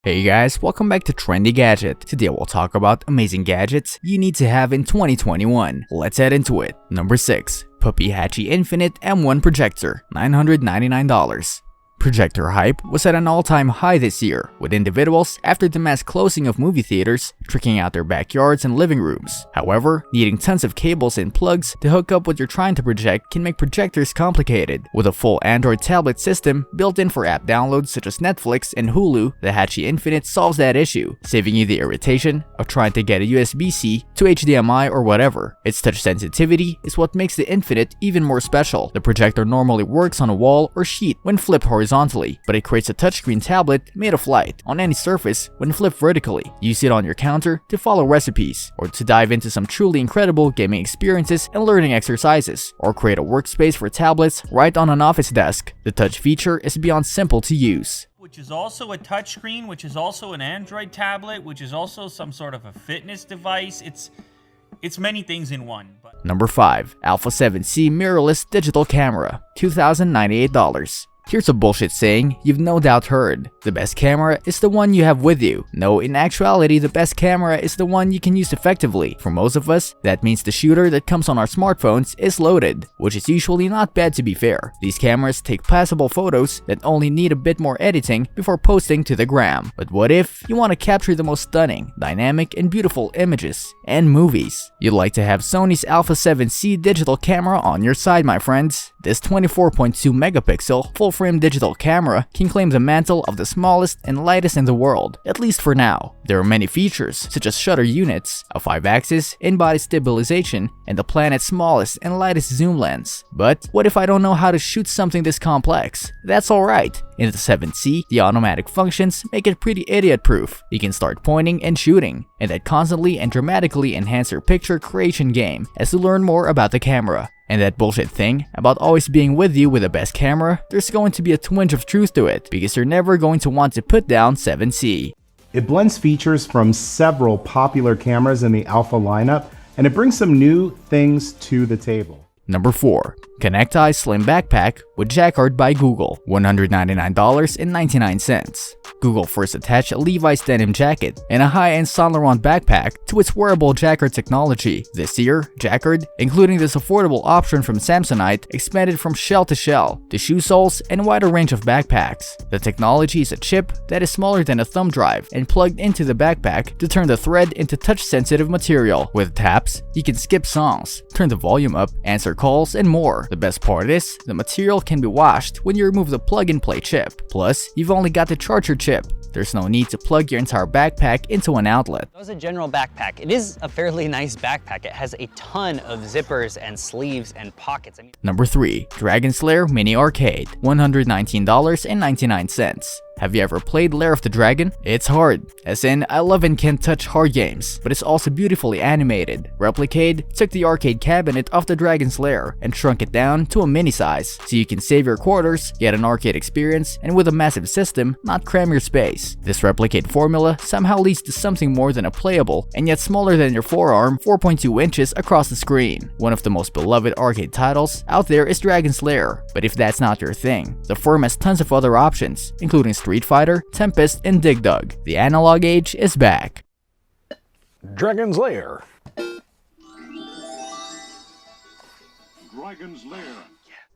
Hey guys, welcome back to Trendy Gadget. Today we'll talk about amazing gadgets you need to have in 2021. Let's head into it. Number 6. Puppy Hatchie Infinite M1 Projector, $999. Projector hype was at an all-time high this year, with individuals, after the mass closing of movie theaters, tricking out their backyards and living rooms. However, needing tons of cables and plugs to hook up what you're trying to project can make projectors complicated. With a full Android tablet system built in for app downloads such as Netflix and Hulu, the Hatchie Infinite solves that issue, saving you the irritation of trying to get a USB-C to HDMI or whatever. Its touch sensitivity is what makes the Infinite even more special. The projector normally works on a wall or sheet when flipped horizontally, but it creates a touchscreen tablet made of light on any surface when flipped vertically. Use it on your counter to follow recipes, or to dive into some truly incredible gaming experiences and learning exercises, or create a workspace for tablets right on an office desk. The touch feature is beyond simple to use. Which is also a touchscreen, which is also an Android tablet, which is also some sort of a fitness device. It's many things in one. Number 5. Alpha 7C Mirrorless Digital Camera, $2,098. Here's a bullshit saying you've no doubt heard. The best camera is the one you have with you. No, in actuality, the best camera is the one you can use effectively. For most of us, that means the shooter that comes on our smartphones is loaded, which is usually not bad to be fair. These cameras take passable photos that only need a bit more editing before posting to the gram. But what if you want to capture the most stunning, dynamic, and beautiful images and movies? You'd like to have Sony's Alpha 7C digital camera on your side, my friends. This 24.2 megapixel full-frame digital camera can claim the mantle of the smallest and lightest in the world, at least for now. There are many features, such as shutter units, a 5-axis in-body stabilization, and the planet's smallest and lightest zoom lens. But what if I don't know how to shoot something this complex? That's alright. In the 7C, the automatic functions make it pretty idiot-proof. You can start pointing and shooting, and that constantly and dramatically enhance your picture creation game as you learn more about the camera. And that bullshit thing about always being with you with the best camera, there's going to be a twinge of truth to it, because you're never going to want to put down 7C. It blends features from several popular cameras in the Alpha lineup, and it brings some new things to the table. Number 4. Connect-i Slim Backpack with Jacquard by Google, $199.99. Google first attached a Levi's denim jacket and a high-end Saint Laurent backpack to its wearable Jacquard technology. This year, Jacquard, including this affordable option from Samsonite, expanded from shell to shell, to shoe soles, and wider range of backpacks. The technology is a chip that is smaller than a thumb drive and plugged into the backpack to turn the thread into touch-sensitive material. With taps, you can skip songs, turn the volume up, answer calls, and more. The best part is, the material can be washed when you remove the plug-and-play chip. Plus, you've only got the charger chip. There's no need to plug your entire backpack into an outlet. As a general backpack, it is a fairly nice backpack. It has a ton of zippers and sleeves and pockets. Number 3. Dragon Slayer Mini Arcade, $119.99. Have you ever played Lair of the Dragon? It's hard, as in, I love and can't touch hard games, but it's also beautifully animated. Replicade took the arcade cabinet off the Dragon's Lair and shrunk it down to a mini size, so you can save your quarters, get an arcade experience, and with a massive system, not cram your space. This Replicade formula somehow leads to something more than a playable, and yet smaller than your forearm, 4.2 inches across the screen. One of the most beloved arcade titles out there is Dragon's Lair, but if that's not your thing, the firm has tons of other options, including Street Fighter, Tempest, and Dig Dug. The analog age is back. Dragon's Lair. Dragon's Lair.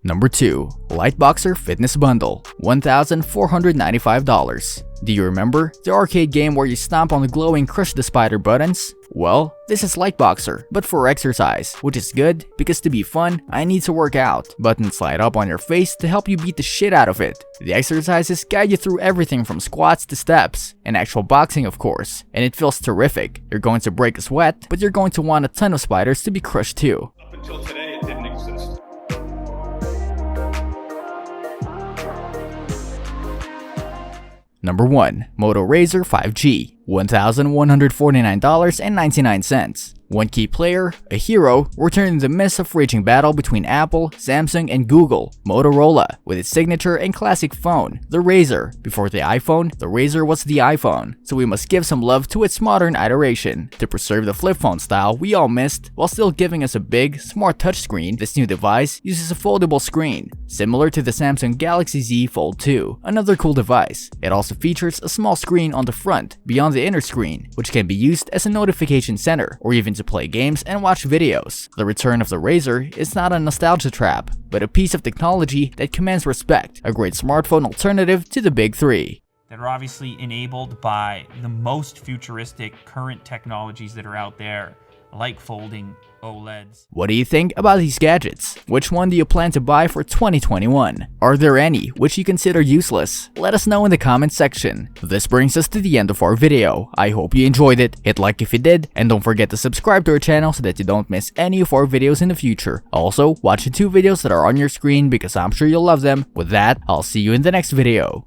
Number 2. Lightboxer Fitness Bundle, $1,495. Do you remember the arcade game where you stomp on the glowing Crush the Spider buttons? Well, this is Lightboxer, but for exercise, which is good because to be fun, I need to work out. Buttons slide up on your face to help you beat the shit out of it. The exercises guide you through everything from squats to steps, and actual boxing of course, and it feels terrific. You're going to break a sweat, but you're going to want a ton of spiders to be crushed too. Up until today, it didn't exist. Number 1. Moto Razr 5G, $1,149.99. One key player, a hero, returned in the midst of raging battle between Apple, Samsung, and Google. Motorola, with its signature and classic phone, the Razr. Before the iPhone, the Razr was the iPhone, so we must give some love to its modern iteration. To preserve the flip phone style we all missed, while still giving us a big, smart touchscreen, this new device uses a foldable screen, similar to the Samsung Galaxy Z Fold 2. Another cool device. It also features a small screen on the front, beyond the inner screen, which can be used as a notification center, or even to play games and watch videos. The return of the Razr is not a nostalgia trap, but a piece of technology that commands respect, a great smartphone alternative to the big three. That are obviously enabled by the most futuristic current technologies that are out there, like folding OLEDs. What do you think about these gadgets? Which one do you plan to buy for 2021? Are there any which you consider useless? Let us know in the comments section. This brings us to the end of our video. I hope you enjoyed it. Hit like if you did, and don't forget to subscribe to our channel so that you don't miss any of our videos in the future. Also, watch the 2 videos that are on your screen because I'm sure you'll love them. With that, I'll see you in the next video.